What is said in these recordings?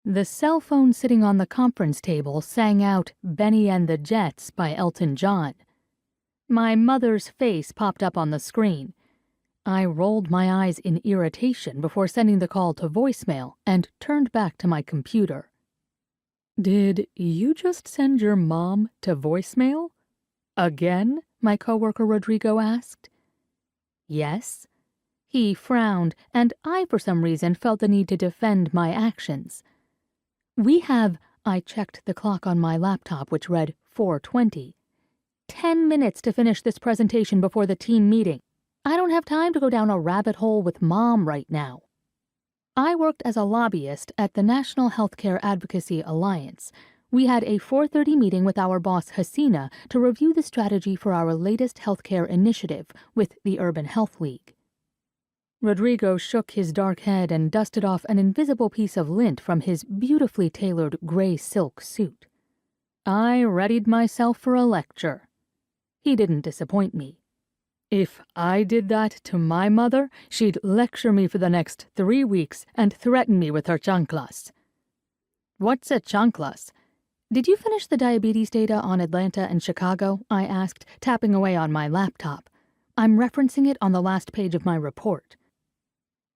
The cell phone sitting on the conference table sang out Benny and the Jets by Elton John. My mother's face popped up on the screen. I rolled my eyes in irritation before sending the call to voicemail and turned back to my computer. "Did you just send your mom to voicemail?" "Again?" my coworker Rodrigo asked. "Yes." He frowned, and I for some reason felt the need to defend my actions. I checked the clock on my laptop, which read 4:20. 10 minutes to finish this presentation before the team meeting. I don't have time to go down a rabbit hole with Mom right now. I worked as a lobbyist at the National Healthcare Advocacy Alliance. We had a 4:30 meeting with our boss Hasina to review the strategy for our latest healthcare initiative with the Urban Health League. Rodrigo shook his dark head and dusted off an invisible piece of lint from his beautifully tailored gray silk suit. I readied myself for a lecture. He didn't disappoint me. If I did that to my mother, she'd lecture me for the next 3 weeks and threaten me with her chanclas. "What's a chanclas?" "Did you finish the diabetes data on Atlanta and Chicago?" I asked, tapping away on my laptop. I'm referencing it on the last page of my report.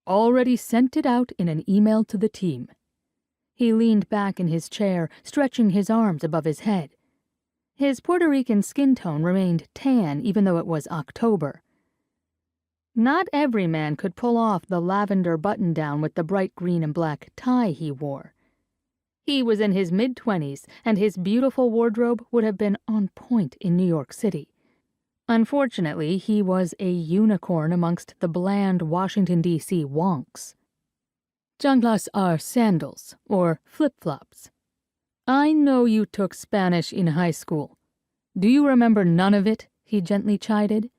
"Already sent it out in an email to the team." He leaned back in his chair, stretching his arms above his head. His Puerto Rican skin tone remained tan even though it was October. Not every man could pull off the lavender button-down with the bright green and black tie he wore. He was in his mid-20s, and his beautiful wardrobe would have been on point in New York City. Unfortunately, he was a unicorn amongst the bland Washington, D.C. wonks. Chanclas are sandals, or flip-flops. "I know you took Spanish in high school. Do you remember none of it?" he gently chided.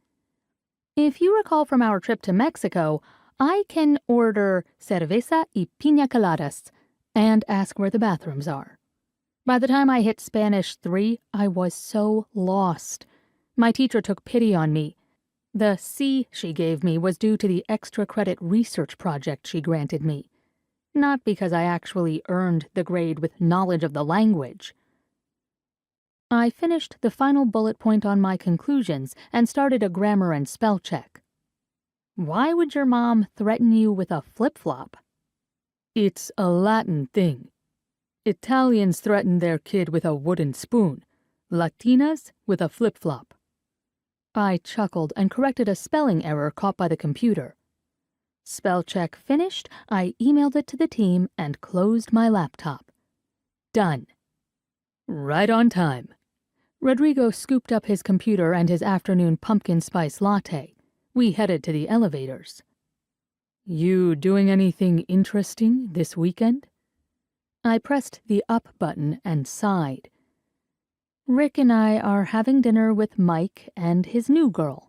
"If you recall from our trip to Mexico, I can order cerveza y piña coladas and ask where the bathrooms are." By the time I hit Spanish 3, I was so lost. My teacher took pity on me. The C she gave me was due to the extra credit research project she granted me, not because I actually earned the grade with knowledge of the language. I finished the final bullet point on my conclusions and started a grammar and spell check. "Why would your mom threaten you with a flip-flop?" "It's a Latin thing. Italians threaten their kid with a wooden spoon. Latinas with a flip-flop." I chuckled and corrected a spelling error caught by the computer. Spell check finished, I emailed it to the team and closed my laptop. Done. Right on time. Rodrigo scooped up his computer and his afternoon pumpkin spice latte. We headed to the elevators. "You doing anything interesting this weekend?" I pressed the up button and sighed. Rick and I are having dinner with Mike and his new girl.